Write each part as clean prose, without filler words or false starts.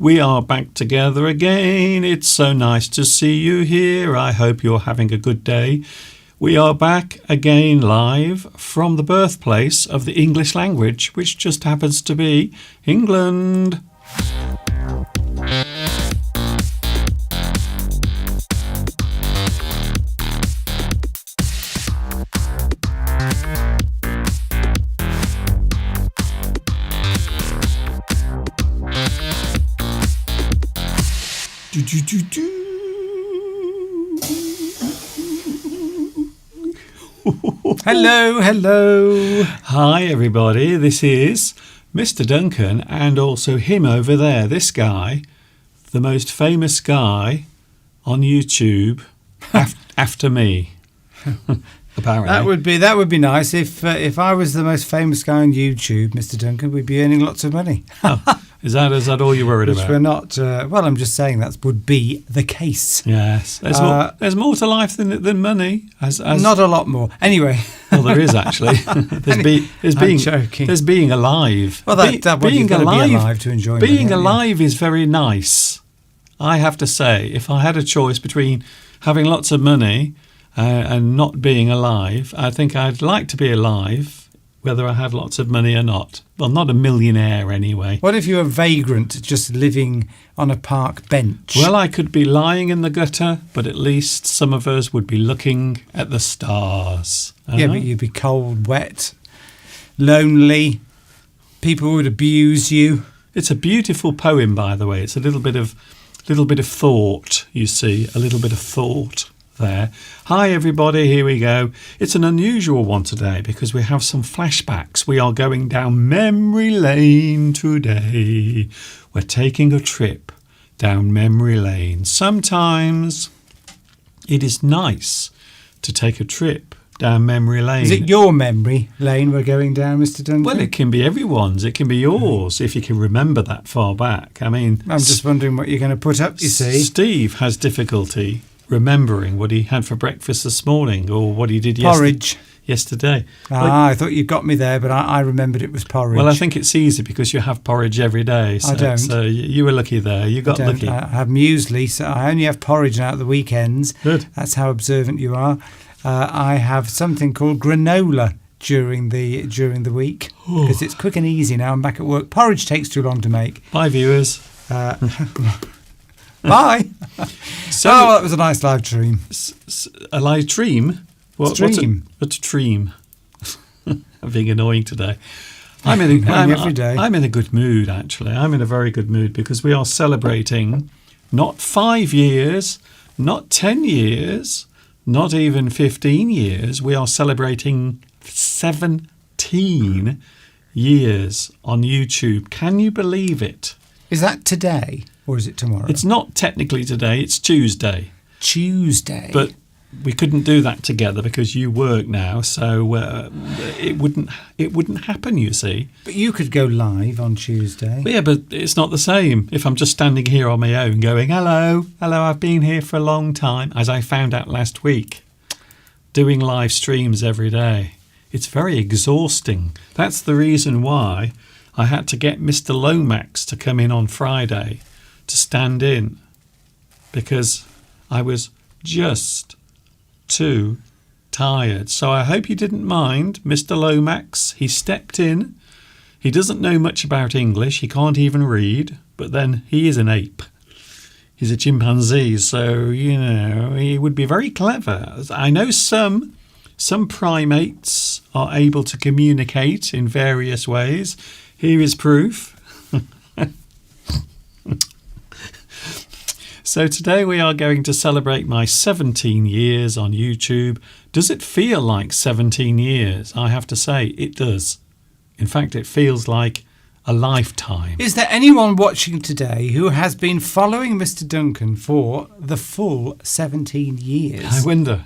We are back together again. It's so nice to see you here. I hope you're having a good day. We are back again live from the birthplace of the English language, which just happens to be England. Hello. Hi everybody, this is Mr. Duncan and also him over there, this guy, the most famous guy on YouTube after me. Apparently. That would be nice if I was the most famous guy on YouTube, Mr. Duncan. We'd be earning lots of money. Is that all you're worried about? We're not. Well, I'm just saying that would be the case. Yes, there's more to life than money. As not a lot more. Anyway, well, there is actually. There's being alive. Well, being alive to enjoy. Being alive is very nice. I have to say, if I had a choice between having lots of money and not being alive, I think I'd like to be alive, whether I had lots of money or not. Well, not a millionaire anyway. What if you were a vagrant just living on a park bench? Well, I could be lying in the gutter, but at least some of us would be looking at the stars. Yeah, but you'd be cold, wet, lonely. People would abuse you. It's a beautiful poem, by the way. It's a little bit of thought, you see, a little bit of thought there. Hi everybody, here we go. It's an unusual one today because we have some flashbacks. We are going down memory lane today. We're taking a trip down memory lane. Sometimes it is nice to take a trip down memory lane. Is it your memory lane we're going down, Mr. Duncan? Well, it can be everyone's. It can be yours if you can remember that far back. I mean, I'm just wondering what you're going to put up, you see. Steve has difficulty remembering what he had for breakfast this morning or what he did yesterday. I thought you got me there, but I remembered it was porridge. Well, I think it's easy because you have porridge every day. So, I don't. So you were lucky there. You got lucky. I have muesli, so I only have porridge now at the weekends. Good. That's how observant you are. I have something called granola during the week because it's quick and easy now. I'm back at work. Porridge takes too long to make. Bye, viewers. Bye. That was a nice live stream. A live stream? Stream. What's a stream? I'm being annoying today. Every day. I'm in a good mood, actually. I'm in a very good mood because we are celebrating not 5 years, not 10 years, not even 15 years. We are celebrating 17 years on YouTube. Can you believe it? Is that today or is it tomorrow? It's not technically today. It's Tuesday. Tuesday. But we couldn't do that together because you work now, so it wouldn't happen, you see. But you could go live on Tuesday. Yeah, but it's not the same if I'm just standing here on my own going, hello, I've been here for a long time, as I found out last week, doing live streams every day. It's very exhausting. That's the reason why I had to get Mr. Lomax to come in on Friday to stand in, because I was just too tired. So I hope you didn't mind Mr. Lomax. He stepped in. He doesn't know much about English. He can't even read, but then he is an ape. He's a chimpanzee, so, he would be very clever. I know some primates are able to communicate in various ways. Here is proof. So today we are going to celebrate my 17 years on YouTube. Does it feel like 17 years? I have to say, it does. In fact, it feels like a lifetime. Is there anyone watching today who has been following Mr. Duncan for the full 17 years? I wonder.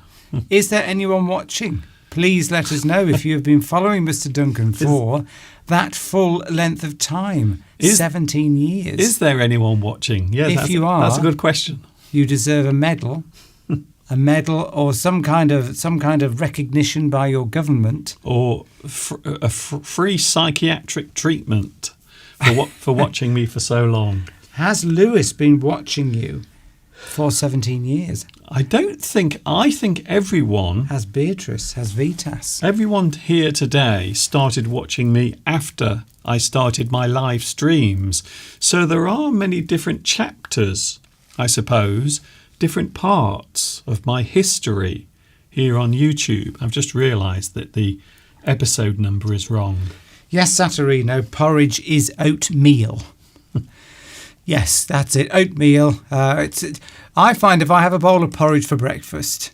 Is there anyone watching? Please let us know if you have been following Mr. Duncan for that full length of time, 17 years. Is there anyone watching? Yeah, if you are, that's a good question. You deserve a medal, or some kind of recognition by your government, or free psychiatric treatment for watching me for so long. Has Lewis been watching you for 17 years? I think everyone, Has Beatrice? Has Vitas? everyone here today started watching me after I started my live streams. So there are many different chapters, I suppose, different parts of my history here on YouTube. I've just realised that the episode number is wrong. Yes, Saturino, porridge is oatmeal. Yes, that's it, oatmeal. I find if I have a bowl of porridge for breakfast,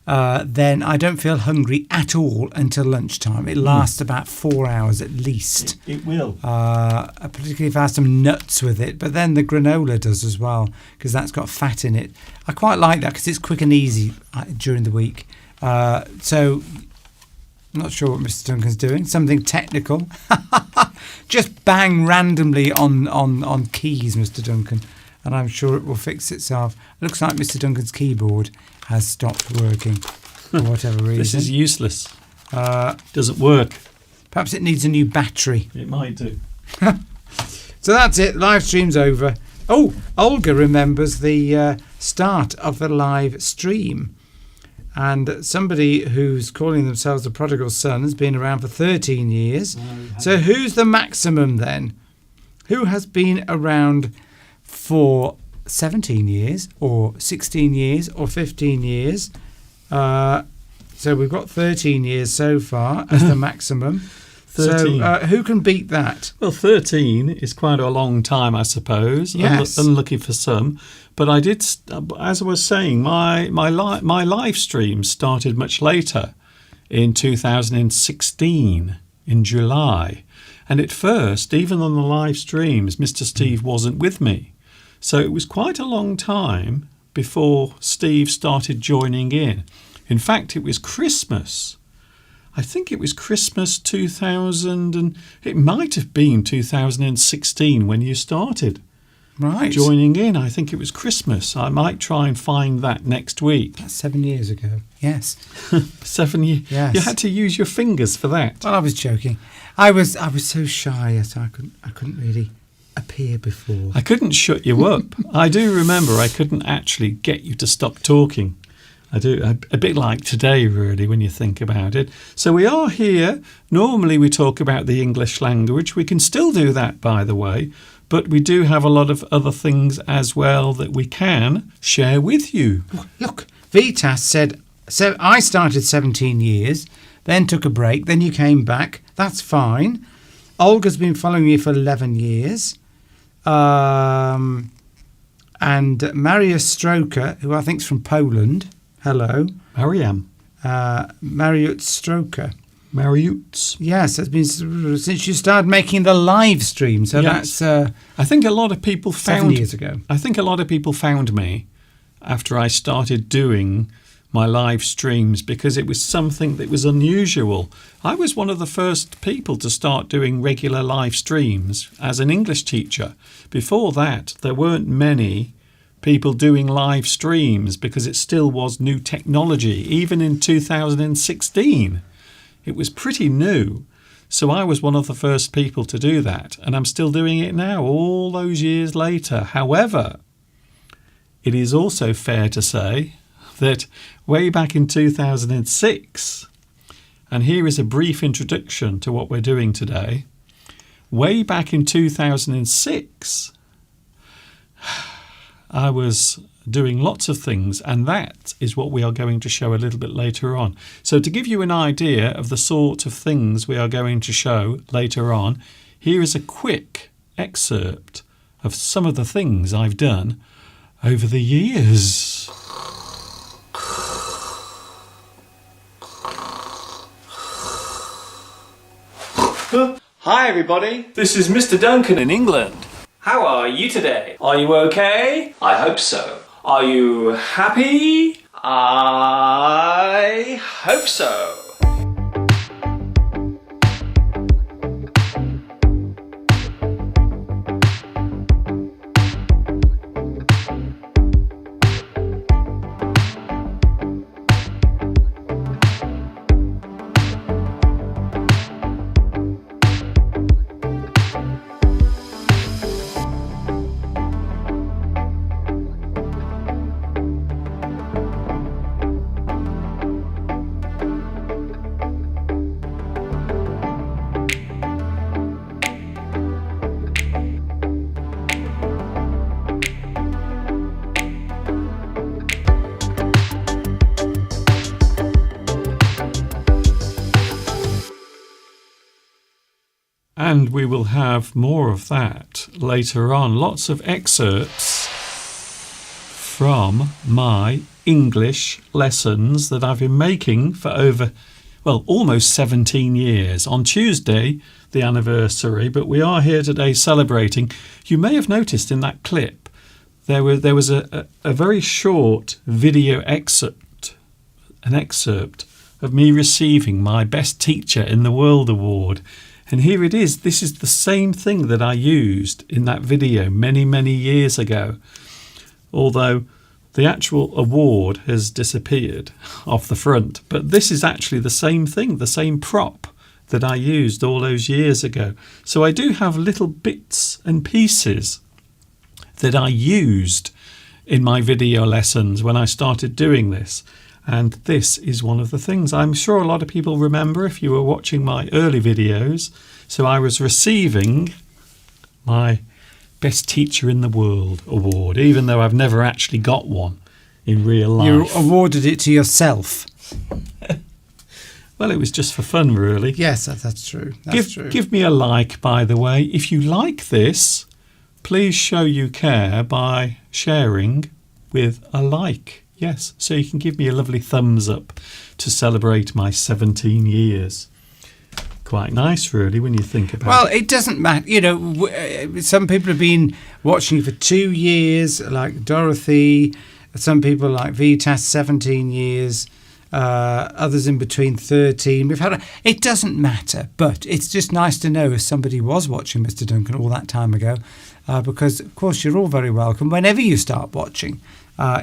then I don't feel hungry at all until lunchtime. It lasts about 4 hours at least. It will. Particularly if I have some nuts with it. But then the granola does as well, because that's got fat in it. I quite like that because it's quick and easy during the week. So, I'm not sure what Mr. Duncan's doing. Something technical. Just bang randomly on keys, Mr. Duncan, and I'm sure it will fix itself. Looks like Mr. Duncan's keyboard has stopped working for whatever reason. This is useless. Doesn't work. Perhaps it needs a new battery. It might do. So that's it. Live stream's over. Oh, Olga remembers the start of the live stream. And somebody who's calling themselves the prodigal son has been around for 13 years. So who's the maximum then? Who has been around for 17 years or 16 years or 15 years? So we've got 13 years so far as the maximum. 13. So who can beat that? Well, 13 is quite a long time, I suppose. Yes. Unlucky for some. But I did, as I was saying, my live stream started much later, in 2016, in July. And at first, even on the live streams, Mr. Steve wasn't with me. So it was quite a long time before Steve started joining in. In fact, it was Christmas. I think it was Christmas 2000, and it might have been 2016 when you started joining in. I think it was Christmas. I might try and find that next week. That's 7 years ago. Yes. 7 years. Yes. You had to use your fingers for that. Well, I was joking. I was so shy, so I couldn't really appear before. I couldn't shut you up. I do remember I couldn't actually get you to stop talking. I do, a bit like today, really, when you think about it. So we are here. Normally we talk about the English language. We can still do that, by the way, but we do have a lot of other things as well that we can share with you. Look, Vitas said, so I started 17 years, then took a break, then you came back. That's fine. Olga's been following you for 11 years. And Marius Stroker, who I think is from Poland. Hello. Mariam. Mariut Stroker. Mariuts. Yes, it's been since you started making the live stream. So Yes. that's I think a lot of people 7 years ago. I think a lot of people found me after I started doing my live streams because it was something that was unusual. I was one of the first people to start doing regular live streams as an English teacher. Before that, there weren't many people doing live streams because it still was new technology, even in 2016. It was pretty new. So I was one of the first people to do that, and I'm still doing it now, all those years later. However, it is also fair to say that way back in 2006, and here is a brief introduction to what we're doing today. Way back in 2006, I was doing lots of things, and that is what we are going to show a little bit later on. So to give you an idea of the sort of things we are going to show later on, here is a quick excerpt of some of the things I've done over the years. Hi everybody, this is Mr. Duncan in England. How are you today? Are you okay? I hope so. Are you happy? I hope so. And we will have more of that later on. Lots of excerpts from my English lessons that I've been making for almost 17 years. On Tuesday, the anniversary, but we are here today celebrating. You may have noticed in that clip there was a very short video excerpt, an excerpt of me receiving my Best Teacher in the World award. And here it is. This is the same thing that I used in that video many, many years ago. Although the actual award has disappeared off the front. But this is actually the same thing, the same prop that I used all those years ago. So I do have little bits and pieces that I used in my video lessons when I started doing this. And this is one of the things I'm sure a lot of people remember if you were watching my early videos. So I was receiving my Best Teacher in the World award, even though I've never actually got one in real life. You awarded it to yourself. Well, it was just for fun, really. Yes, that's true. That's true. Give me a like, by the way. If you like this, please show you care by sharing with a like. Yes, so you can give me a lovely thumbs up to celebrate my 17 years. Quite nice, really, when you think about it. Well, it doesn't matter. You know, some people have been watching for 2 years, like Dorothy. Some people like Vitas, 17 years. Others in between 13. It doesn't matter, but it's just nice to know if somebody was watching Mr. Duncan all that time ago, because, of course, you're all very welcome whenever you start watching.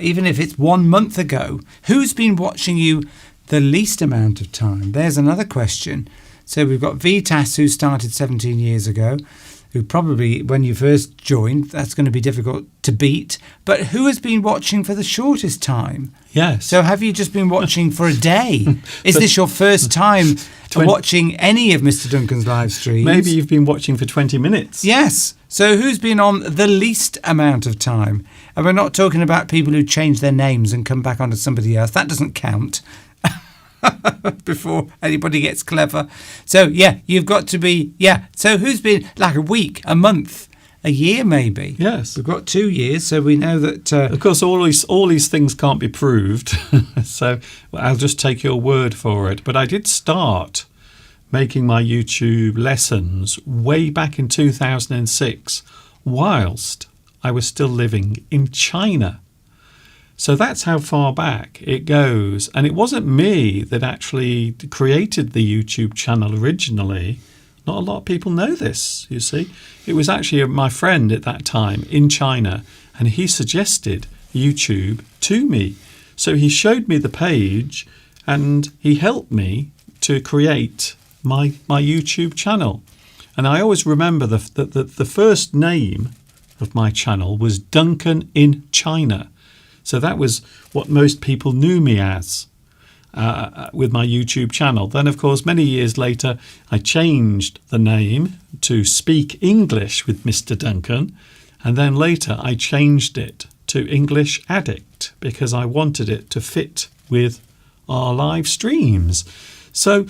Even if it's 1 month ago, who's been watching you the least amount of time? There's another question. So we've got Vitas, who started 17 years ago, who probably, when you first joined, that's going to be difficult to beat. But who has been watching for the shortest time? Yes. So have you just been watching for a day? Is this your first time watching any of Mr. Duncan's live streams? Maybe you've been watching for 20 minutes. Yes. So who's been on the least amount of time? And we're not talking about people who change their names and come back onto somebody else. That doesn't count. Before anybody gets clever. So, yeah, you've got to be... Yeah, so who's been like a week, a month, a year maybe? Yes. We've got 2 years, so we know that... Of course, all these things can't be proved, so I'll just take your word for it. But I did start making my YouTube lessons way back in 2006, whilst I was still living in China. So that's how far back it goes. And it wasn't me that actually created the YouTube channel originally. Not a lot of people know this, you see. It was actually my friend at that time in China, and he suggested YouTube to me. So he showed me the page, and he helped me to create my YouTube channel. And I always remember the first name of my channel was Duncan in China. So that was what most people knew me as with my YouTube channel. Then, of course, many years later, I changed the name to Speak English with Mr. Duncan. And then later, I changed it to English Addict because I wanted it to fit with our live streams. So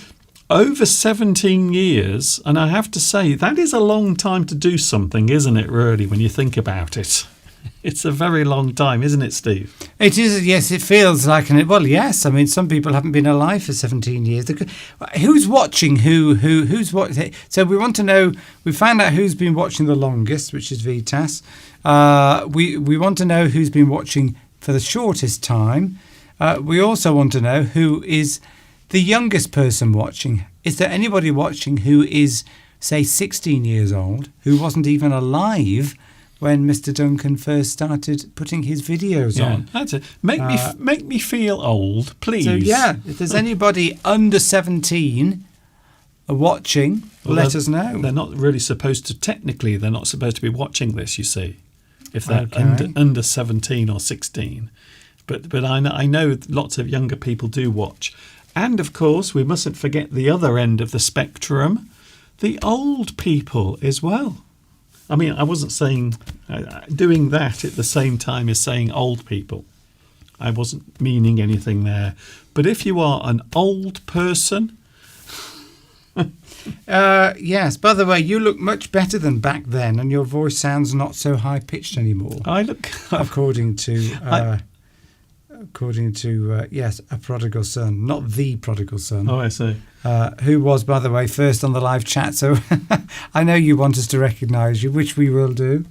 over 17 years, and I have to say, that is a long time to do something, isn't it, really, when you think about it? It's a very long time, isn't it, Steve? It is, yes, it feels like an... Well, yes, I mean, some people haven't been alive for 17 years. Who's watching who's watching? So we want to know... We found out who's been watching the longest, which is Vitas. We want to know who's been watching for the shortest time. We also want to know who is the youngest person watching. Is there anybody watching who is, say, 16 years old, who wasn't even alive when Mr. Duncan first started putting his videos on? That's it. Make me feel old, please. So, yeah, if there's anybody under 17 watching, let us know. They're not really supposed to, technically, they're not supposed to be watching this, you see, if they're under 17 or 16. But I know lots of younger people do watch. And, of course, we mustn't forget the other end of the spectrum, the old people as well. I mean, I wasn't saying doing that at the same time as saying old people. I wasn't meaning anything there. But if you are an old person, Yes, by the way, you look much better than back then, and your voice sounds not so high-pitched anymore. I look. According to, yes, a prodigal son, not the prodigal son. Oh, I see. Who was, by the way, first on the live chat. So I know you want us to recognise you, which we will do.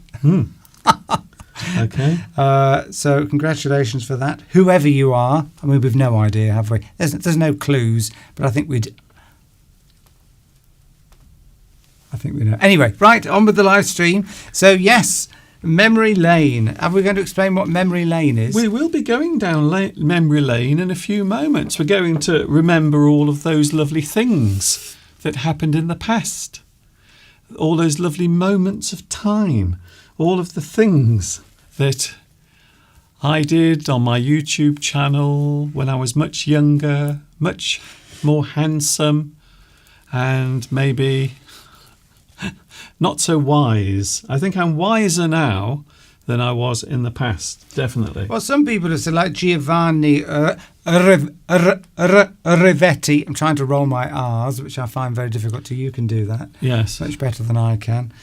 Okay. So congratulations for that. Whoever you are, I mean, we've no idea, have we? There's no clues, but I think we know. Anyway, right, on with the live stream. So, yes, memory lane. Are we going to explain what memory lane is? We will be going down memory lane in a few moments. We're going to remember all of those lovely things that happened in the past. All those lovely moments of time. All of the things that I did on my YouTube channel when I was much younger, much more handsome, and maybe not so wise. I think I'm wiser now than I was in the past, definitely. Well, some people have said, like Giovanni Rivetti, I'm trying to roll my R's, which I find very difficult to. You can do that. Yes. Much better than I can.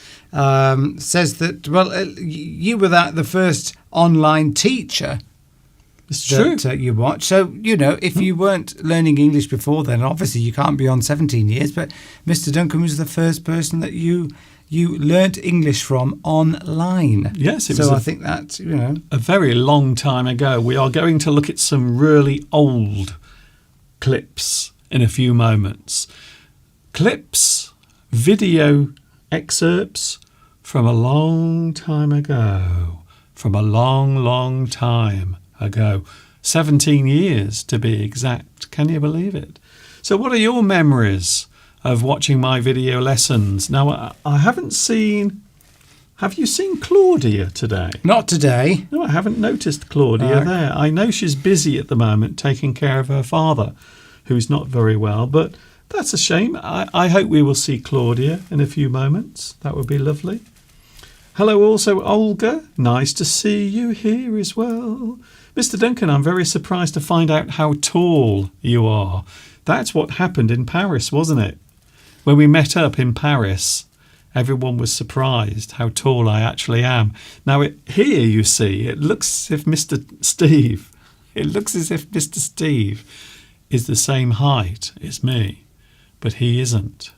Says that, well, you were the first online teacher It's true. that you watch. So, you know, if you weren't learning English before then, obviously you can't be on 17 years, but Mr. Duncan was the first person that you learnt English from online. Yes, it so was. I think that, you know. A very long time ago. We are going to look at some really old clips in a few moments. Clips, video excerpts from a long time ago. From a long, long time ago. 17 years to be exact. Can you believe it? So what are your memories of watching my video lessons? Now, I haven't seen... Have you seen Claudia today? Not today. No, I haven't noticed Claudia there. I know she's busy at the moment taking care of her father, who's not very well, but that's a shame. I hope we will see Claudia in a few moments. That would be lovely. Hello also, Olga. Nice to see you here as well. Mr. Duncan, I'm very surprised to find out how tall you are. That's what happened in Paris, wasn't it? When we met up in Paris, everyone was surprised how tall I actually am. Now, here you see, it looks as if Mr. Steve is the same height as me, but he isn't.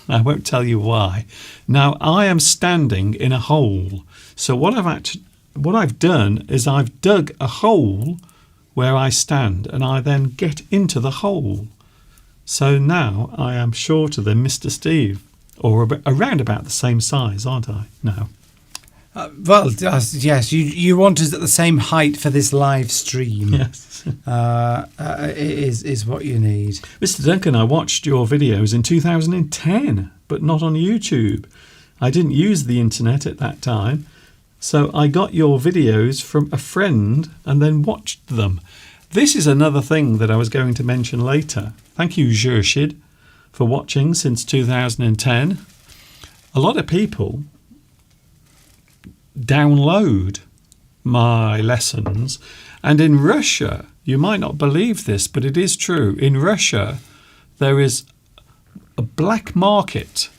I won't tell you why. Now, I am standing in a hole. So what I've done is I've dug a hole where I stand, and I then get into the hole. So now I am shorter than Mr. Steve, or around about the same size, aren't I? No. Well, yes, you want us at the same height for this live stream. Yes. Is what you need. Mr. Duncan, I watched your videos in 2010, but not on YouTube. I didn't use the internet at that time, so I got your videos from a friend and then watched them. This is another thing that I was going to mention later. Thank you, Jershid, for watching since 2010. A lot of people download my lessons, and in Russia, you might not believe this, but it is true. In Russia, there is a black market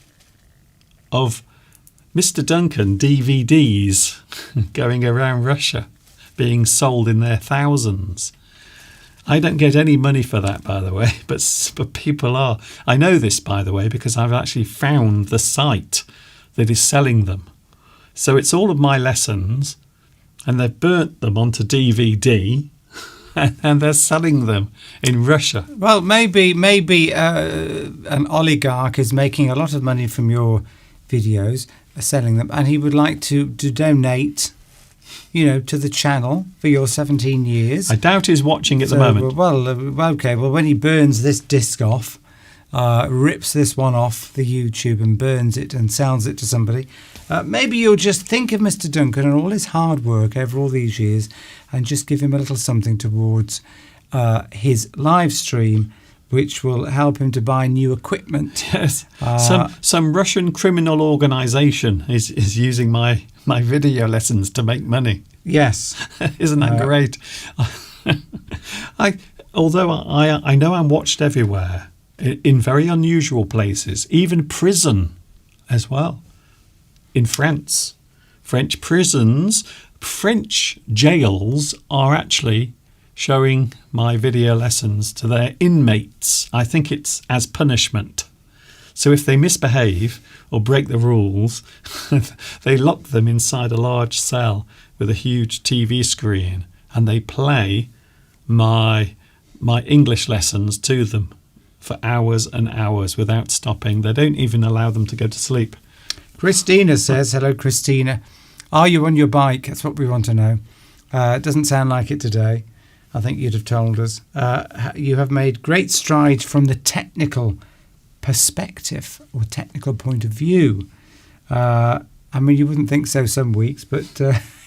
of Mr. Duncan DVDs going around Russia, being sold in their thousands. I don't get any money for that, by the way, but people are. I know this, by the way, because I've actually found the site that is selling them. So it's all of my lessons, and they've burnt them onto DVD, and they're selling them in Russia. Well, maybe an oligarch is making a lot of money from your videos, selling them, and he would like to donate, to the channel for your 17 years. I doubt he's watching at the moment. Well, okay. Well, when he burns this disc off, rips this one off the YouTube and burns it and sells it to somebody, maybe you'll just think of Mr. Duncan and all his hard work over all these years and just give him a little something towards his live stream, which will help him to buy new equipment. Yes. Some Russian criminal organisation is using my video lessons to make money. Yes. Isn't that great? Although I know I'm watched everywhere, in very unusual places, even prison as well. In France, French prisons, French jails are actually showing my video lessons to their inmates. I think it's as punishment. So if they misbehave or break the rules, they lock them inside a large cell with a huge TV screen, and they play my English lessons to them for hours and hours without stopping. They don't even allow them to go to sleep. Christina says, hello, Christina. Are you on your bike? That's what we want to know. It doesn't sound like it today. I think you'd have told us. You have made great strides from the technical perspective or technical point of view. I mean, you wouldn't think so some weeks, but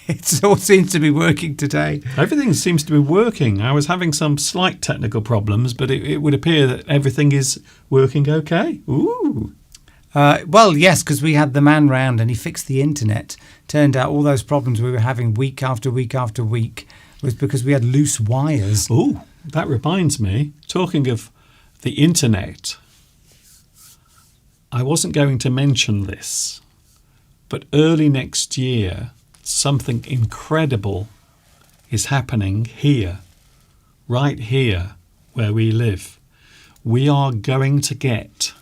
it all seems to be working today. Everything seems to be working. I was having some slight technical problems, but it would appear that everything is working okay. Ooh. Well, yes, because we had the man round and he fixed the internet. Turned out all those problems we were having week after week after week was because we had loose wires. Oh, that reminds me, talking of the internet, I wasn't going to mention this, but early next year, something incredible is happening here, right here where we live. We are going to get...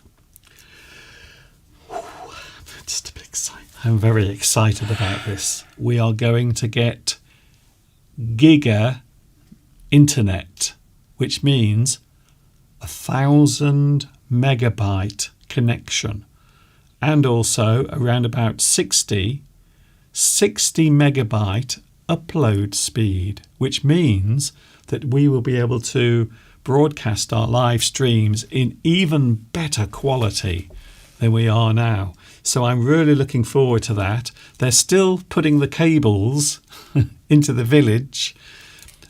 I'm very excited about this. We are going to get giga internet, which means 1,000 megabyte connection, and also around about 60 megabyte upload speed, which means that we will be able to broadcast our live streams in even better quality than we are now. So I'm really looking forward to that. They're still putting the cables into the village,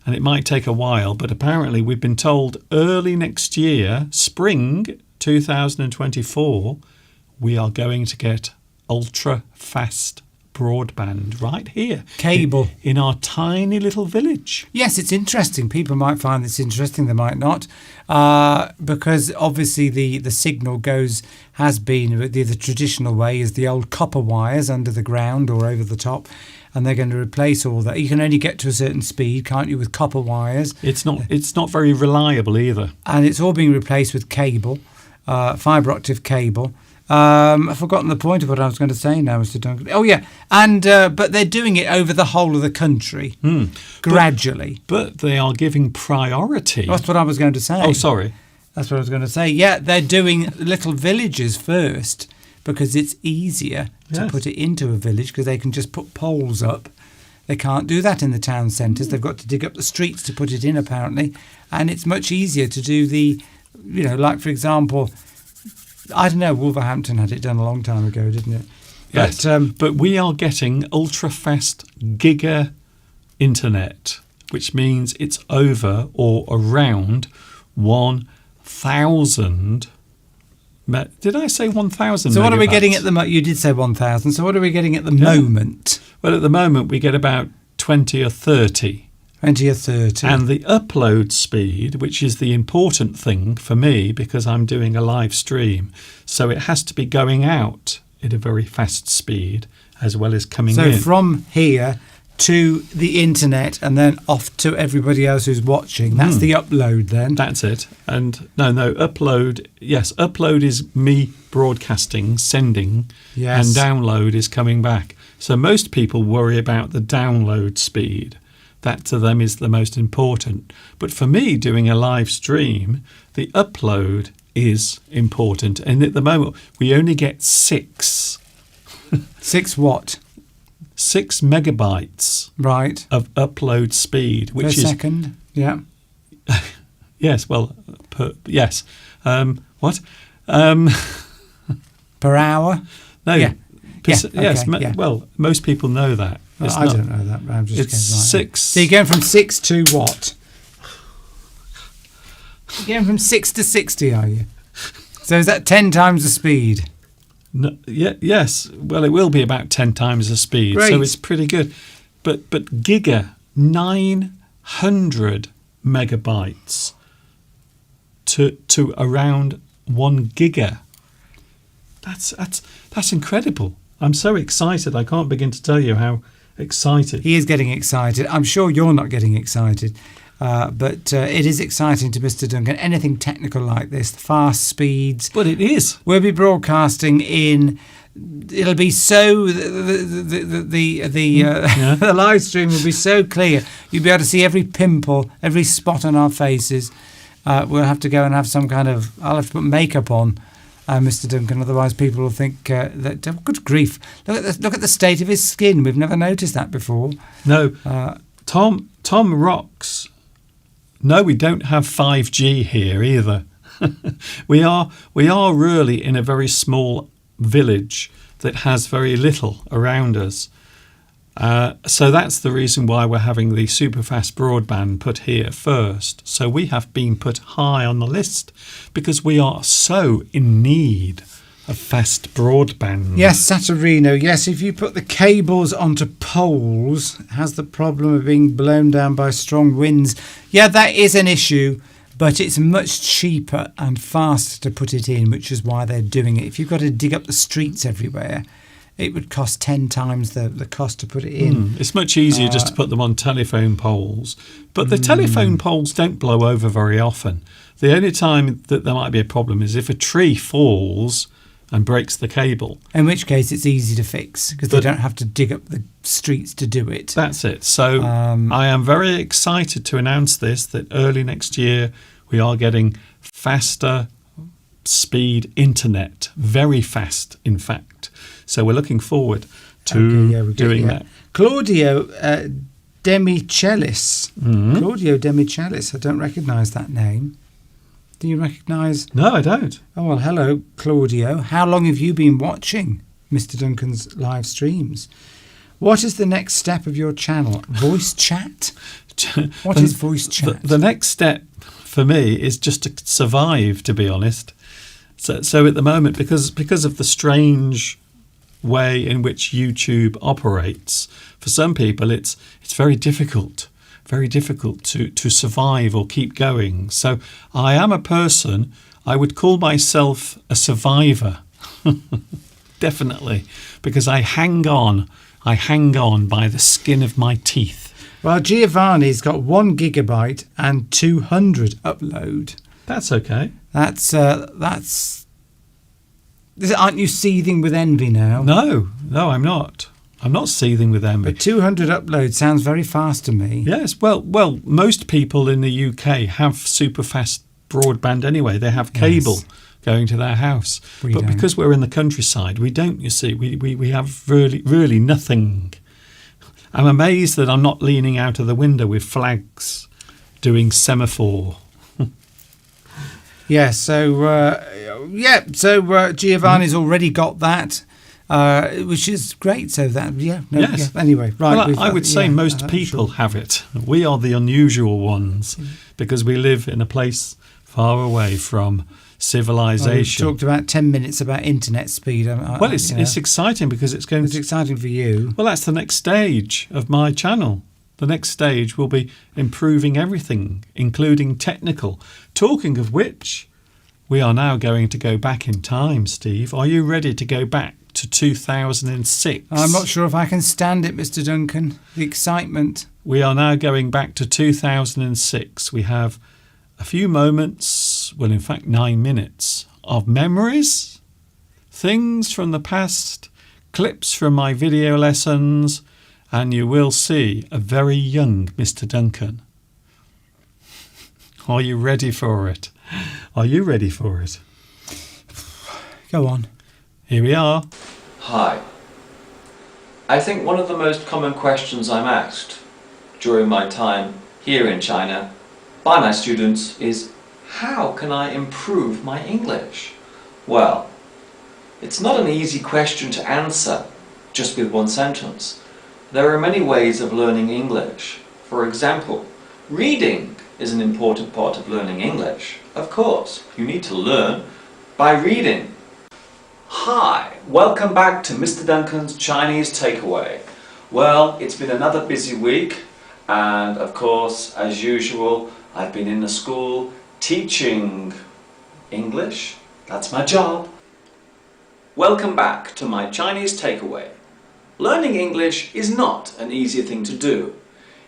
and it might take a while, but apparently we've been told early next year, spring 2024, we are going to get ultra fast broadband right here. Cable. In our tiny little village. Yes, it's interesting. People might find this interesting, they might not. Because obviously the signal has been the traditional way is the old copper wires under the ground or over the top, and they're going to replace all that. You can only get to a certain speed, can't you, with copper wires? It's not very reliable either. And it's all being replaced with cable, fibre optic cable. I've forgotten the point of what I was going to say now, Mr. Duncan. Oh, yeah. And but they're doing it over the whole of the country, gradually. But they are giving priority. That's what I was going to say. Oh, sorry. That's what I was going to say. Yeah, they're doing little villages first because it's easier to put it into a village because they can just put poles up. They can't do that in the town centres. They've got to dig up the streets to put it in, apparently. And it's much easier to do like, for example... I don't know, Wolverhampton had it done a long time ago, didn't it? Yes, but we are getting ultra-fast giga internet, which means it's over or around 1,000. Did I say 1,000? So what are we getting at the moment? You did say 1,000. So what are we getting at the moment? Well, at the moment we get about 20 or 30. 20 or 30. And the upload speed, which is the important thing for me because I'm doing a live stream, so it has to be going out at a very fast speed as well as coming in. So from here to the internet and then off to everybody else who's watching. That's the upload then. That's it. And no, upload. Yes, upload is me broadcasting, sending, and download is coming back. So most people worry about the download speed. That to them is the most important. But for me, doing a live stream, the upload is important. And at the moment, we only get 6. 6 what? 6 megabytes of upload speed. Which per second? Yeah. Yes, well, yes. What? Per hour? No. Yeah. Yes. Okay, Well, most people know that. Well, I don't know that. But I'm just it's 6. So you're going from 6 to what? You're going from 6 to 60, are you? So is that 10 times the speed? No, yes. Well, it will be about 10 times the speed. Great. So it's pretty good. But giga, 900 megabytes to around giga. That's incredible. I'm so excited. I can't begin to tell you how excited. He is getting excited. I'm sure you're not getting excited. But it is exciting to Mr. Duncan. Anything technical like this, the fast speeds. But it is. We'll be broadcasting in. It'll be so the live stream will be so clear. You'll be able to see every pimple, every spot on our faces. We'll have to go and have some kind of. I'll have to put makeup on, Mr. Duncan. Otherwise, people will think that. Oh, good grief! Look at the state of his skin. We've never noticed that before. No, Tom rocks. No, we don't have 5G here either. we are really in a very small village that has very little around us. So that's the reason why we're having the super fast broadband put here first. So we have been put high on the list because we are so in need of fast broadband. Yes, Saturino. Yes, if you put the cables onto poles, it has the problem of being blown down by strong winds. Yeah, that is an issue, but it's much cheaper and faster to put it in, which is why they're doing it. If you've got to dig up the streets everywhere, it would cost 10 times the cost to put it in. It's much easier just to put them on telephone poles. But the telephone poles don't blow over very often. The only time that there might be a problem is if a tree falls and breaks the cable. In which case it's easy to fix because they don't have to dig up the streets to do it. That's it. So I am very excited to announce this, that early next year we are getting faster speed internet. Very fast, in fact. So we're looking forward to doing that. Claudio Demichelis. Claudio Demichelis. I don't recognise that name. Do you recognise? No, I don't. Oh, well, hello, Claudio. How long have you been watching Mr. Duncan's live streams? What is the next step of your channel? Voice chat? What is voice chat? The next step for me is just to survive, to be honest. So at the moment, because of the strange way in which YouTube operates, for some people it's very difficult to survive or keep going. So I am a person, I would call myself a survivor. Definitely, because I hang on by the skin of my teeth. Well, Giovanni's got 1 gigabyte and 200 upload. That's okay. That's aren't you seething with envy now? No, I'm not. I'm not seething with envy. But 200 uploads sounds very fast to me. Yes, well, most people in the UK have super fast broadband anyway. They have cable going to their house. But because we're in the countryside, we don't, you see. We have really nothing. I'm amazed that I'm not leaning out of the window with flags doing semaphore. Yeah, so Giovanni's already got that. Which is great. So that, anyway, right. Well, I would say most people have it. We are the unusual ones because we live in a place far away from civilization. We've talked about 10 minutes about internet speed. Well, it's exciting because it's exciting for you. Well, that's the next stage of my channel. The next stage will be improving everything, including technical. Talking of which, we are now going to go back in time, Steve. Are you ready to go back to 2006? I'm not sure if I can stand it, Mr. Duncan. The excitement. We are now going back to 2006. We have a few moments, well, in fact, 9 minutes of memories, things from the past, clips from my video lessons, and you will see a very young Mr. Duncan. Are you ready for it? Are you ready for it? Go on. Here we are. Hi. I think one of the most common questions I'm asked during my time here in China by my students is, how can I improve my English? Well, it's not an easy question to answer just with one sentence. There are many ways of learning English. For example, reading is an important part of learning English. Of course, you need to learn by reading. Hi, welcome back to Mr. Duncan's Chinese Takeaway. Well, it's been another busy week, and of course, as usual, I've been in the school teaching English, That's my job. Welcome back to my Chinese takeaway. Learning English is not an easy thing to do.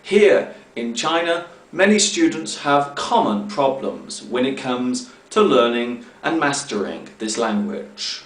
Here in China, many students have common problems when it comes to learning and mastering this language.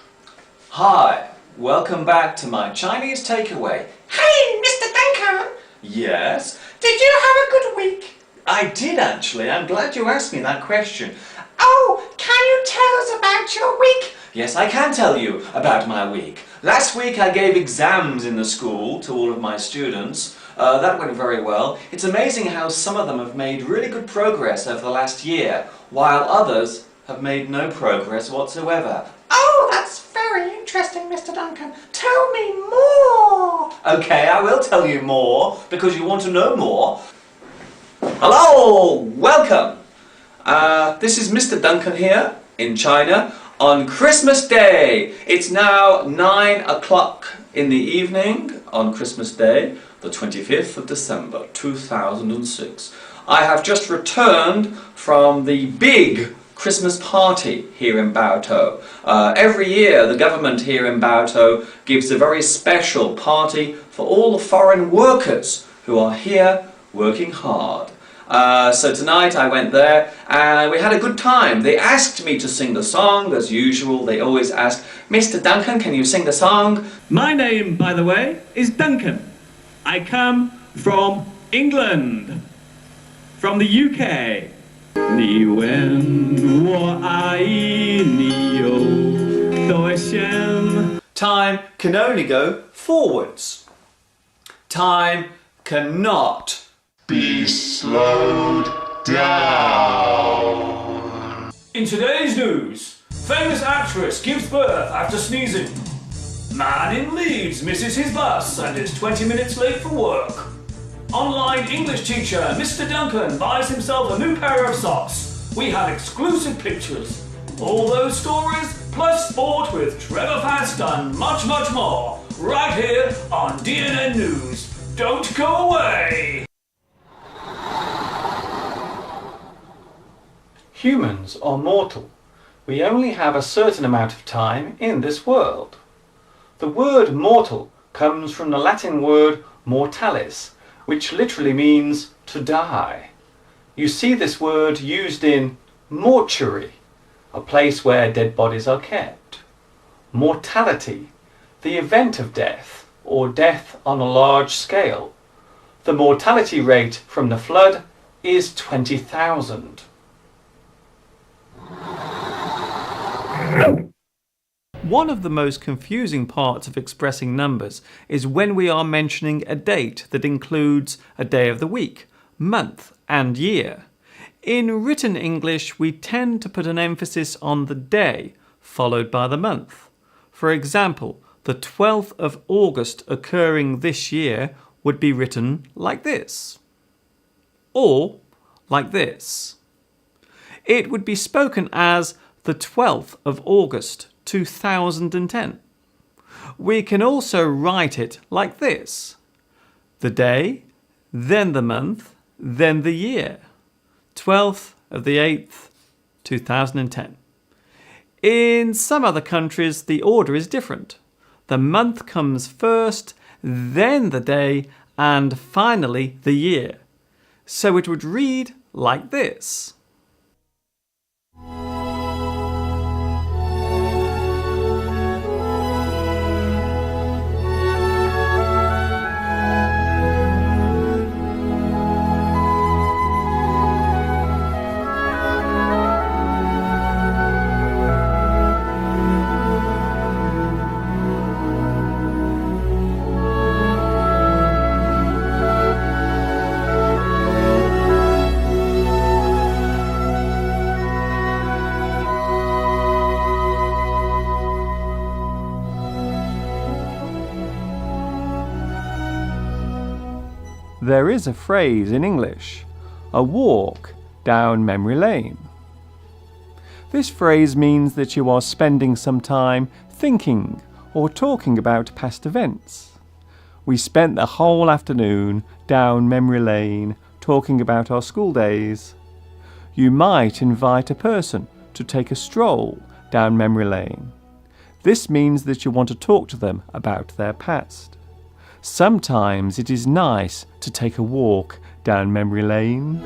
Hi, welcome back to my Chinese takeaway. Hey, Mr. Duncan! Yes? Did you have a good week? I did actually. I'm glad you asked me that question. Oh, can you tell us about your week? Yes, I can tell you about my week. Last week I gave exams in the school to all of my students. That went very well. It's amazing how some of them have made really good progress over the last year, while others have made no progress whatsoever. Oh, that's very interesting, Mr. Duncan. Tell me more. Okay, I will tell you more, because you want to know more. Hello! Welcome! This is Mr. Duncan here in China on Christmas Day. It's now 9 o'clock in the evening on Christmas Day, the 25th of December 2006. I have just returned from the big Christmas party here in Baotou. Every year the government here in Baotou gives a very special party for all the foreign workers who are here working hard. So tonight I went there and we had a good time. They asked me to sing the song as usual. They always ask, Mr. Duncan, can you sing the song? My name, by the way, is Duncan. I come from England, from the UK. 你问我爱你有多深 Time can only go forwards. Time cannot be slowed down. In today's news, famous actress gives birth after sneezing. Man in Leeds misses his bus and is 20 minutes late for work. Online English teacher Mr. Duncan buys himself a new pair of socks. We have exclusive pictures. All those stories, plus sport with Trevor Fast and much, much more. Right here on DNN News. Don't go away! Humans are mortal. We only have a certain amount of time in this world. The word mortal comes from the Latin word mortalis, which literally means to die. You see this word used in mortuary, a place where dead bodies are kept. Mortality, the event of death, or death on a large scale. The mortality rate from the flood is 20,000. One of the most confusing parts of expressing numbers is when we are mentioning a date that includes a day of the week, month, and year. In written English, we tend to put an emphasis on the day, followed by the month. For example, the 12th of August occurring this year would be written like this, or like this. It would be spoken as the 12th of August 2010. We can also write it like this: the day, then the month, then the year. 12th of the 8th, 2010. In some other countries, the order is different. The month comes first, then the day, and finally the year. So it would read like this. There is a phrase in English, a walk down memory lane. This phrase means that you are spending some time thinking or talking about past events. We spent the whole afternoon down memory lane talking about our school days. You might invite a person to take a stroll down memory lane. This means that you want to talk to them about their past. Sometimes it is nice to take a walk down memory lane.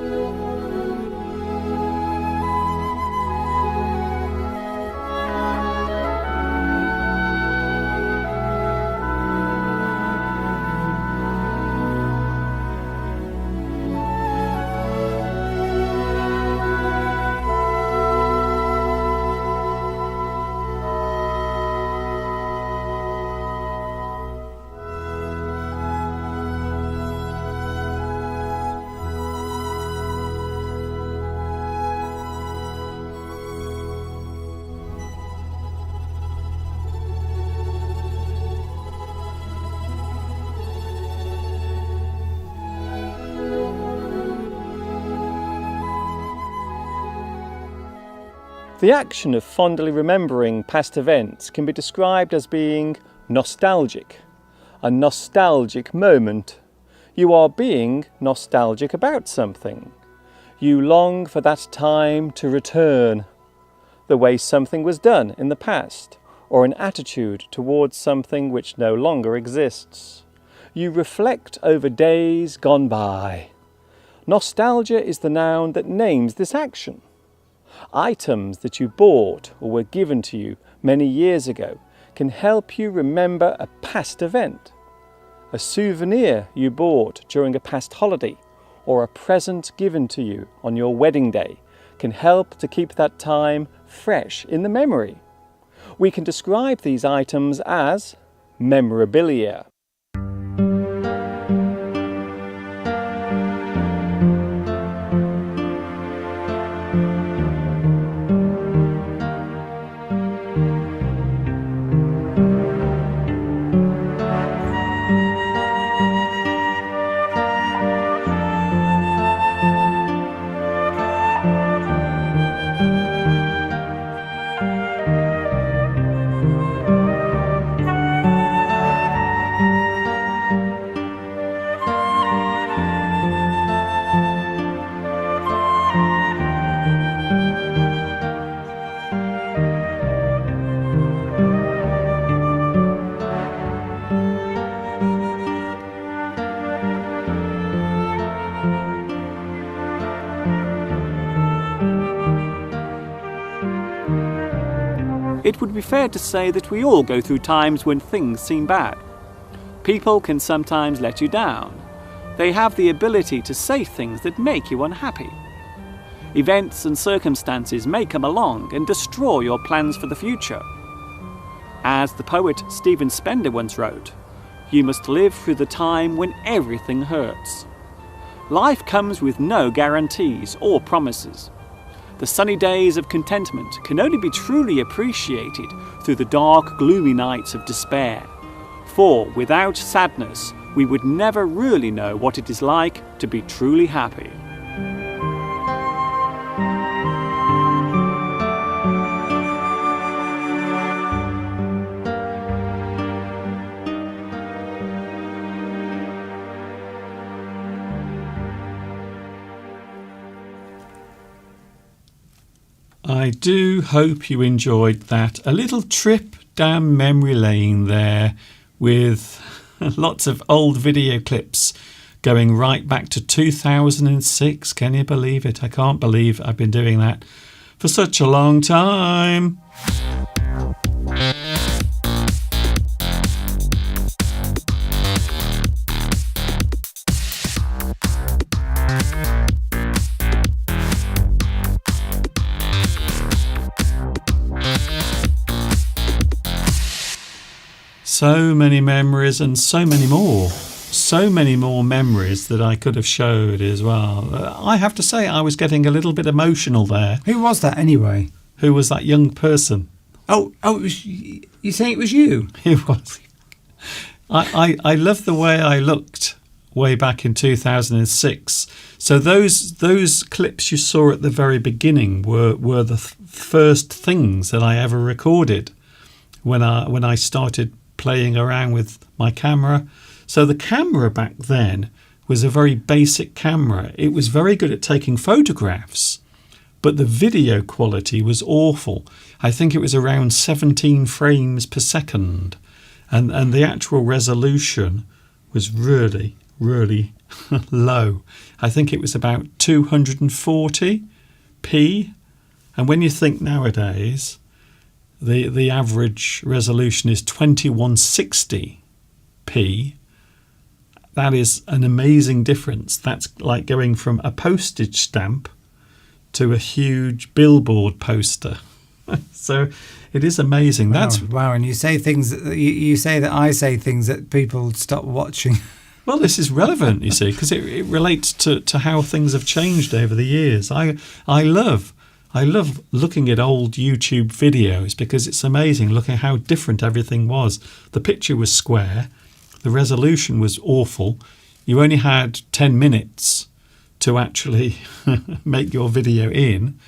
The action of fondly remembering past events can be described as being nostalgic. A nostalgic moment. You are being nostalgic about something. You long for that time to return. The way something was done in the past, or an attitude towards something which no longer exists. You reflect over days gone by. Nostalgia is the noun that names this action. Items that you bought or were given to you many years ago can help you remember a past event. A souvenir you bought during a past holiday or a present given to you on your wedding day can help to keep that time fresh in the memory. We can describe these items as memorabilia. It would be fair to say that we all go through times when things seem bad. People can sometimes let you down. They have the ability to say things that make you unhappy. Events and circumstances may come along and destroy your plans for the future. As the poet Stephen Spender once wrote, "You must live through the time when everything hurts." Life comes with no guarantees or promises. The sunny days of contentment can only be truly appreciated through the dark, gloomy nights of despair. For without sadness, we would never really know what it is like to be truly happy. I do hope you enjoyed that. A little trip down memory lane there with lots of old video clips going right back to 2006. Can you believe it? I can't believe I've been doing that for such a long time. So many memories and so many more. So many more memories that I could have showed as well. I have to say I was getting a little bit emotional there. Who was that anyway? Who was that young person? Oh, it was, you saying it was you? It was. I love the way I looked way back in 2006. So those clips you saw at the very beginning were the first things that I ever recorded when I started playing around with my camera. So the camera back then was a very basic camera. It was very good at taking photographs, but the video quality was awful. I think it was around 17 frames per second, and the actual resolution was really, really low. I think it was about 240p, and when you think nowadays the average resolution is 2160p, that is an amazing difference. That's like going from a postage stamp to a huge billboard poster. So it is amazing. Wow. And you say things that you say that I say things that people stop watching. Well, this is relevant, you see, because it relates to how things have changed over the years. I love looking at old YouTube videos because it's amazing looking how different everything was. The picture was square, the resolution was awful. You only had 10 minutes to actually make your video in.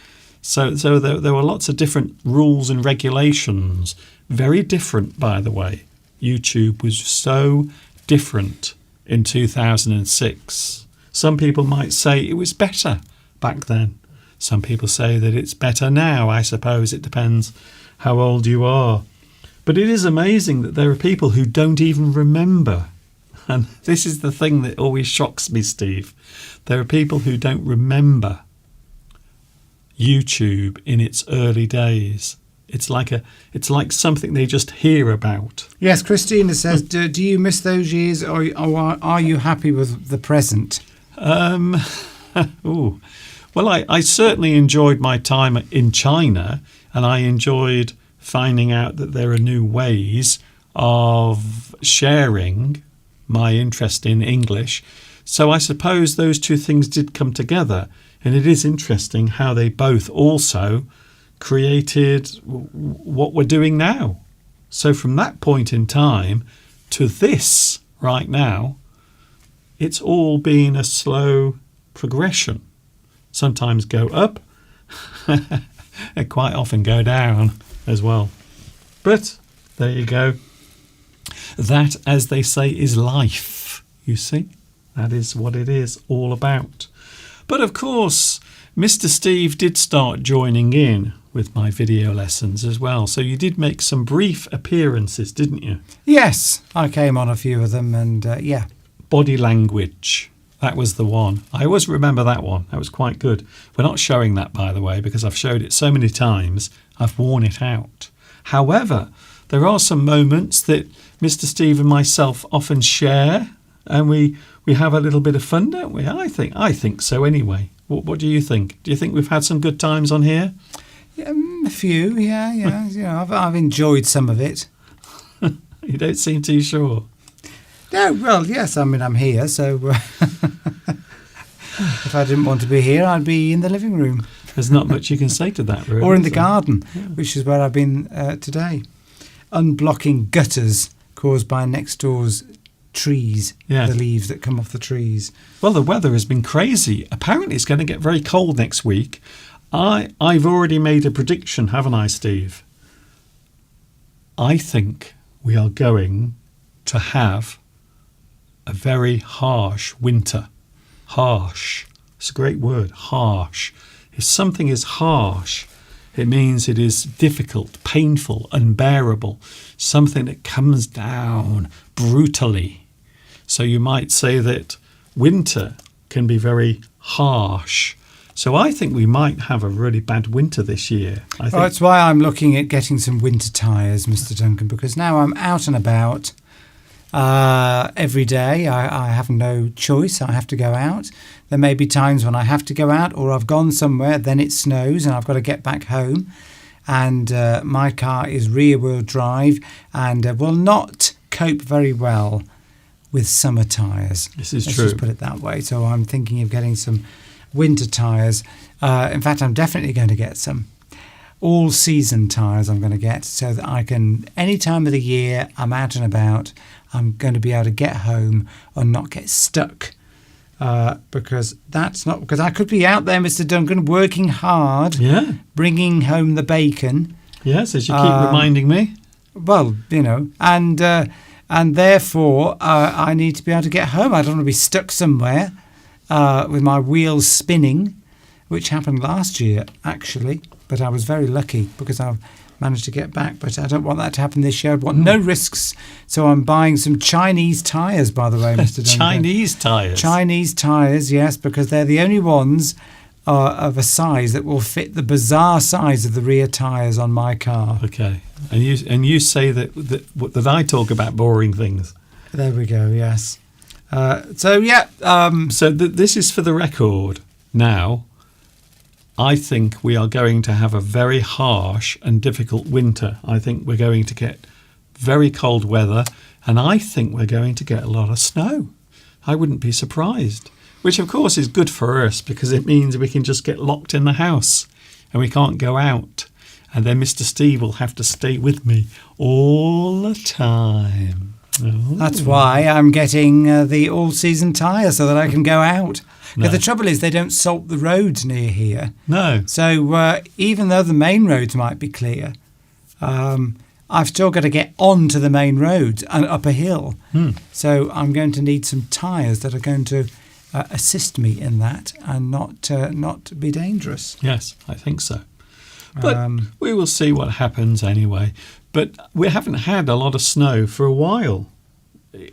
So there were lots of different rules and regulations. Very different, by the way. YouTube was so different in 2006. Some people might say it was better back then. Some people say that it's better now. I suppose it depends how old you are. But it is amazing that there are people who don't even remember. And this is the thing that always shocks me, Steve. There are people who don't remember YouTube in its early days. It's like something they just hear about. Yes, Christina says, do you miss those years, or are you happy with the present? Well, I certainly enjoyed my time in China, and I enjoyed finding out that there are new ways of sharing my interest in English. So I suppose those two things did come together, and it is interesting how they both also created what we're doing now. So from that point in time to this right now, it's all been a slow progression. Sometimes go up and quite often go down as well. But there you go. That, as they say, is life, you see. That is what it is all about. But of course, Mr. Steve did start joining in with my video lessons as well. So you did make some brief appearances, didn't you? Yes, I came on a few of them, and yeah. Body language. That was the one. I always remember that one. That was quite good. We're not showing that, by the way, because I've showed it so many times, I've worn it out. However, there are some moments that Mr. Steve and myself often share, and we have a little bit of fun, don't we? I think so anyway. What do you think? Do you think we've had some good times on here? Yeah, a few, yeah. You know, I've enjoyed some of it. You don't seem too sure. No, well, yes. I mean, I'm here, so if I didn't want to be here, I'd be in the living room. There's not much you can say to that, really. Or in the garden, which is where I've been today. Unblocking gutters caused by next door's trees, the leaves that come off the trees. Well, the weather has been crazy. Apparently it's going to get very cold next week. I've already made a prediction, haven't I, Steve? I think we are going to have a very harsh winter. Harsh. It's a great word, harsh. If something is harsh, it means it is difficult, painful, unbearable, something that comes down brutally. So you might say that winter can be very harsh. So I think we might have a really bad winter this year. Well, that's why I'm looking at getting some winter tyres, Mr. Duncan, because now I'm out and about every day. I have no choice. I have to go out. There may be times when I have to go out, or I've gone somewhere, then it snows and I've got to get back home. And my car is rear-wheel drive and will not cope very well with summer tyres. This is Let's true. Just put it that way. So I'm thinking of getting some winter tyres. In fact, I'm definitely going to get some all-season tyres I'm going to get, so that I can, any time of the year I'm out and about, I'm going to be able to get home and not get stuck. Because I could be out there, Mr. Duncan, working hard, bringing home the bacon. Yes, as you keep reminding me. Well, you know, and therefore I need to be able to get home. I don't want to be stuck somewhere with my wheels spinning which happened last year, actually. But I was very lucky because I managed to get back. But I don't want that to happen this year. I want no risks. So I'm buying some Chinese tyres, by the way, Mr. Duncan. Chinese tyres. Chinese tyres, yes, because they're the only ones of a size that will fit the bizarre size of the rear tyres on my car. Okay. And you say that I talk about boring things. There we go, yes. So this is for the record. Now, I think we are going to have a very harsh and difficult winter. I think we're going to get very cold weather, and I think we're going to get a lot of snow. I wouldn't be surprised, which of course is good for us because it means we can just get locked in the house and we can't go out. And then Mr. Steve will have to stay with me all the time. Oh. That's why I'm getting the all-season tyre so that I can go out. No. But the trouble is they don't salt the roads near here. No. So even though the main roads might be clear, I've still got to get onto the main roads and up a hill. So I'm going to need some tyres that are going to assist me in that and not be dangerous. Yes, I think so. But we will see what happens anyway. But we haven't had a lot of snow for a while.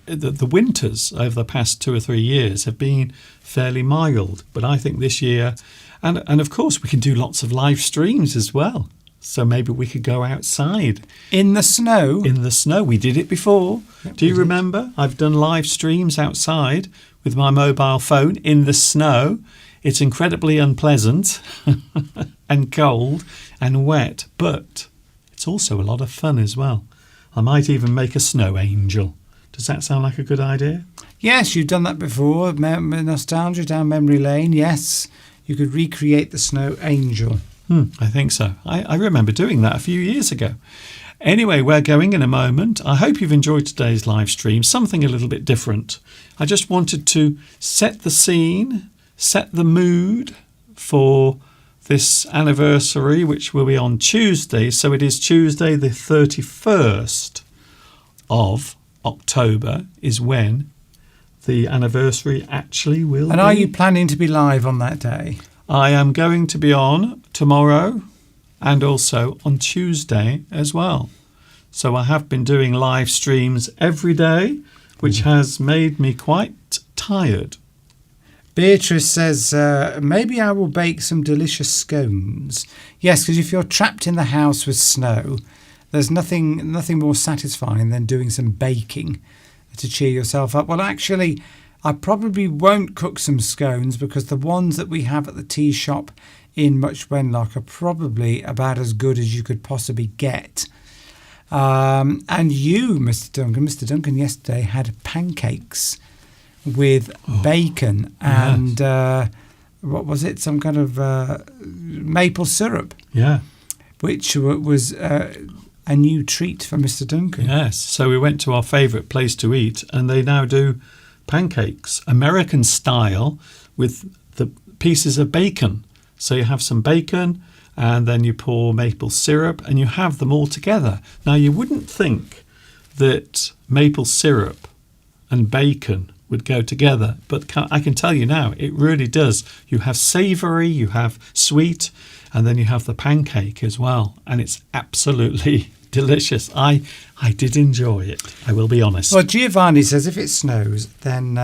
The winters over the past 2 or 3 years have been fairly mild. But I think this year, and of course we can do lots of live streams as well. So maybe we could go outside. In the snow? In the snow. We did it before. Yep, do you remember? I've done live streams outside with my mobile phone in the snow. It's incredibly unpleasant and cold and wet, but it's also a lot of fun as well. I might even make a snow angel. Does that sound like a good idea? Yes, you've done that before. Nostalgia down memory lane. Yes, you could recreate the snow angel. I think so. I remember doing that a few years ago. Anyway, we're going in a moment. I hope you've enjoyed today's live stream, something a little bit different. I just wanted to set the scene, set the mood for this anniversary, which will be on Tuesday. So it is Tuesday the 31st of October is when the anniversary actually will be. And are you planning to be live on that day? I am going to be on tomorrow and also on Tuesday as well. So I have been doing live streams every day, which has made me quite tired. Beatrice says, maybe I will bake some delicious scones. Yes, because if you're trapped in the house with snow, there's nothing more satisfying than doing some baking to cheer yourself up. Well, actually, I probably won't cook some scones because the ones that we have at the tea shop in Much Wenlock are probably about as good as you could possibly get. And you, Mr. Duncan, yesterday had pancakes with bacon and what was it? Some kind of maple syrup. Yeah. Which was a new treat for Mr. Duncan. Yes. So we went to our favourite place to eat, and they now do pancakes, American style, with the pieces of bacon. So you have some bacon, and then you pour maple syrup, and you have them all together. Now, you wouldn't think that maple syrup and bacon would go together, but I can tell you now, it really does. You have savoury, you have sweet, and then you have the pancake as well, and it's absolutely delicious. I did enjoy it, I will be honest. Well, Giovanni says if it snows, then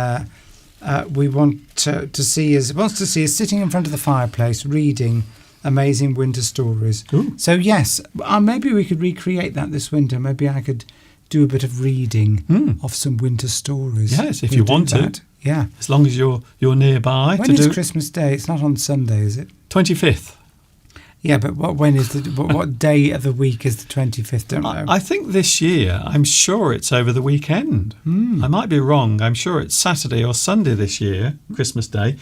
we wants to see us sitting in front of the fireplace reading amazing winter stories. Ooh. So yes, maybe we could recreate that this winter. Maybe I could do a bit of reading of some winter stories. Yes, if you want to. Yeah. As long as you're nearby. When is Christmas Day? It's not on Sunday, is it? 25th. Yeah, but what day of the week is the 25th? Don't know. I think this year, I'm sure it's over the weekend. I might be wrong. I'm sure it's Saturday or Sunday this year, Christmas Day.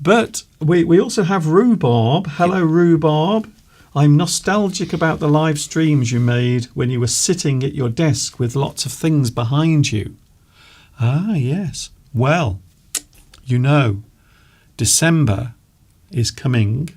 But we also have Rhubarb. Hello, Rhubarb. I'm nostalgic about the live streams you made when you were sitting at your desk with lots of things behind you. Ah, yes. Well, you know, December is coming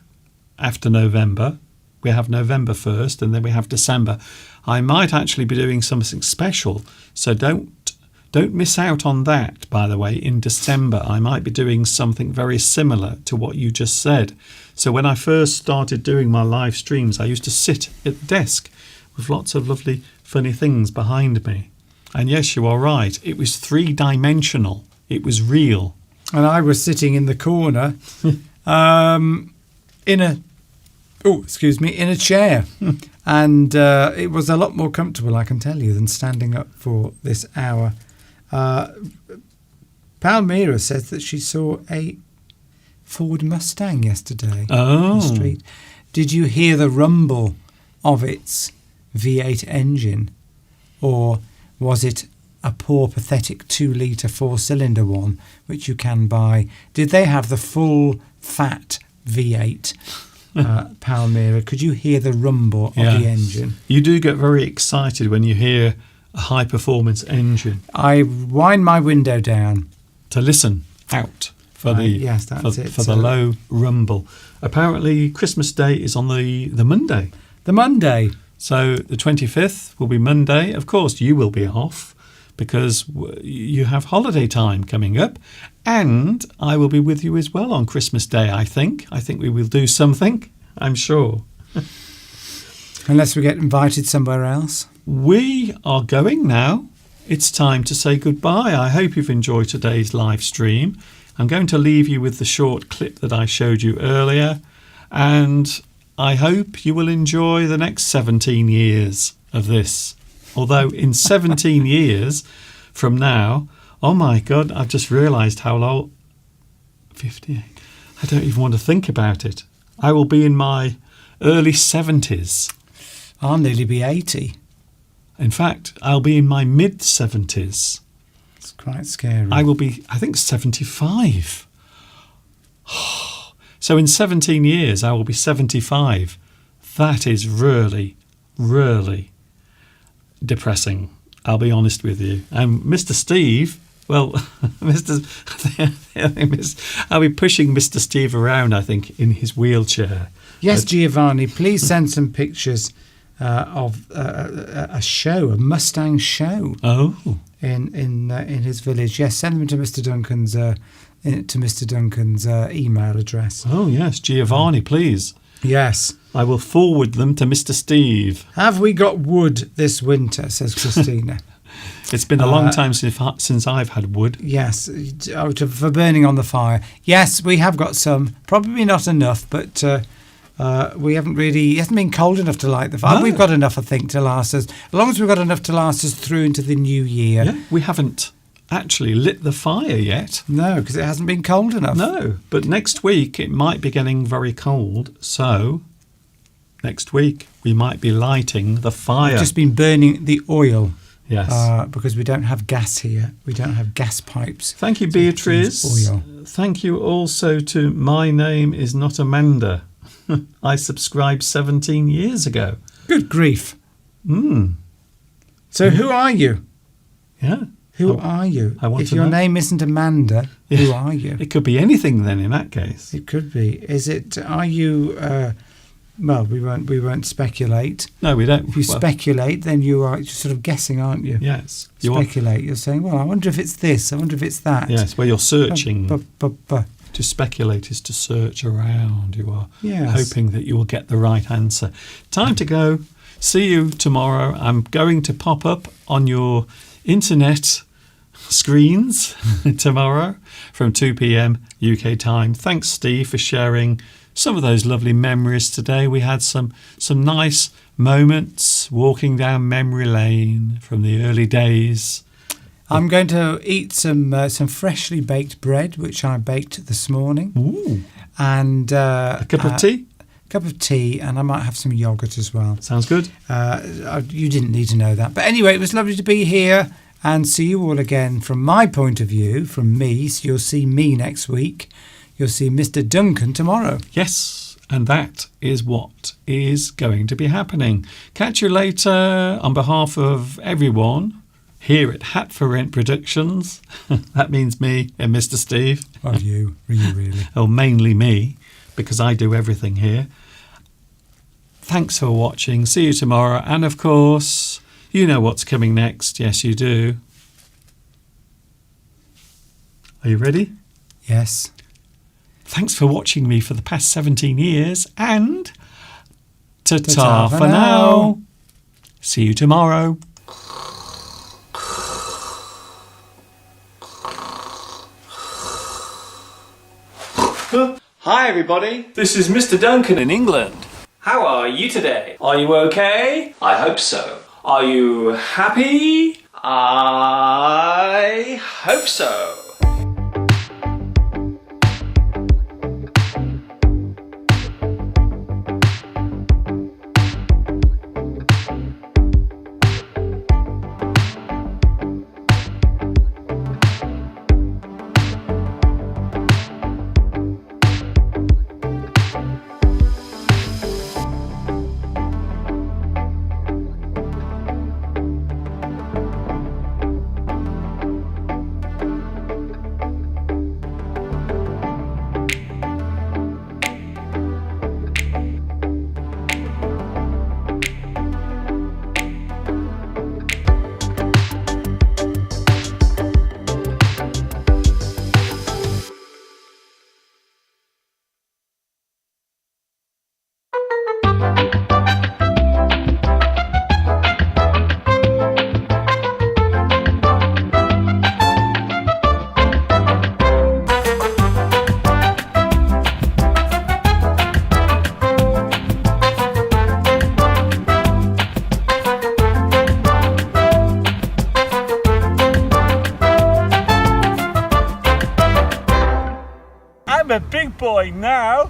after November. We have November first and then we have December. I might actually be doing something special, so don't Don't miss out on that, by the way. In December, I might be doing something very similar to what you just said. So when I first started doing my live streams, I used to sit at the desk with lots of lovely, funny things behind me. And yes, you are right. It was three-dimensional. It was real. And I was sitting in the corner in a chair. And it was a lot more comfortable, I can tell you, than standing up for this hour. Palmyra says that she saw a Ford Mustang yesterday on the street. Did you hear the rumble of its V8 engine? Or was it a poor, pathetic 2-litre 4-cylinder one, which you can buy? Did they have the full, fat V8, Palmyra? Could you hear the rumble of the engine? You do get very excited when you hear a high-performance engine. I wind my window down to listen out for the low rumble. Apparently, Christmas Day is on the Monday. The Monday. So the 25th will be Monday. Of course, you will be off because you have holiday time coming up. And I will be with you as well on Christmas Day, I think. I think we will do something, I'm sure. Unless we get invited somewhere else. We are going now. It's time to say goodbye. I hope you've enjoyed today's live stream. I'm going to leave you with the short clip that I showed you earlier. And I hope you will enjoy the next 17 years of this. Although in 17 years from now, oh my God, I've just realised how old. 58. I don't even want to think about it. I will be in my early 70s. I'll nearly be 80. In fact, I'll be in my mid-70s. It's quite scary. I will be, I think, 75. So in 17 years, I will be 75. That is really, really depressing. I'll be honest with you. And Mr. Steve, well, I'll be pushing Mr. Steve around, I think, in his wheelchair. Yes, Giovanni, please send some pictures of a show, a Mustang show. Oh, in his village. Yes, send them to Mr. Duncan's email address. Oh yes, Giovanni, please. Yes, I will forward them to Mr. Steve. Have we got wood this winter? Says Christina. It's been a long time since I've had wood. Yes, for burning on the fire. Yes, we have got some. Probably not enough, but. We haven't really, it hasn't been cold enough to light the fire. No. We've got enough, I think, to last us. As long as we've got enough to last us through into the new year. Yeah, we haven't actually lit the fire yet. No, because it hasn't been cold enough. No, but next week it might be getting very cold. So next week we might be lighting the fire. We've just been burning the oil. Yes. Because we don't have gas here. We don't have gas pipes. Thank you, Beatrice. Oil. Thank you also to My Name Is Not Amanda. I subscribed 17 years ago. Good grief. So who are you? Yeah. Who are you? I want if to your know. name isn't Amanda, who are you? It could be anything then in that case. It could be. Are you well, we won't speculate. No, we don't. If you speculate, then you are just sort of guessing, aren't you? Yes. Speculate. You're saying, well, I wonder if it's this, I wonder if it's that. Yes, where you're searching. But. To speculate is to search around. You are Yes. hoping that you will get the right answer. Time to go. See you tomorrow. I'm going to pop up on your internet screens tomorrow from 2 p.m. UK time. Thanks, Steve, for sharing some of those lovely memories today. We had some nice moments walking down memory lane from the early days. I'm going to eat some freshly baked bread, which I baked this morning. Ooh. And A cup of tea? Cup of tea, and I might have some yoghurt as well. Sounds good. You didn't need to know that. But anyway, it was lovely to be here and see you all again from my point of view, from me. So you'll see me next week. You'll see Mr. Duncan tomorrow. Yes, and that is what is going to be happening. Catch you later on behalf of everyone here at Hat for Rent Productions. That means me and Mr. Steve. Well, you really. Oh, mainly me, because I do everything here. Thanks for watching. See you tomorrow. And of course, you know what's coming next. Yes, you do. Are you ready? Yes. Thanks for watching me for the past 17 years, and ta-ta Ta-ta for for now. now. See you tomorrow. Hi everybody, this is Mr. Duncan in England. How are you today? Are you okay? I hope so. Are you happy? I hope so. I'm a big boy now.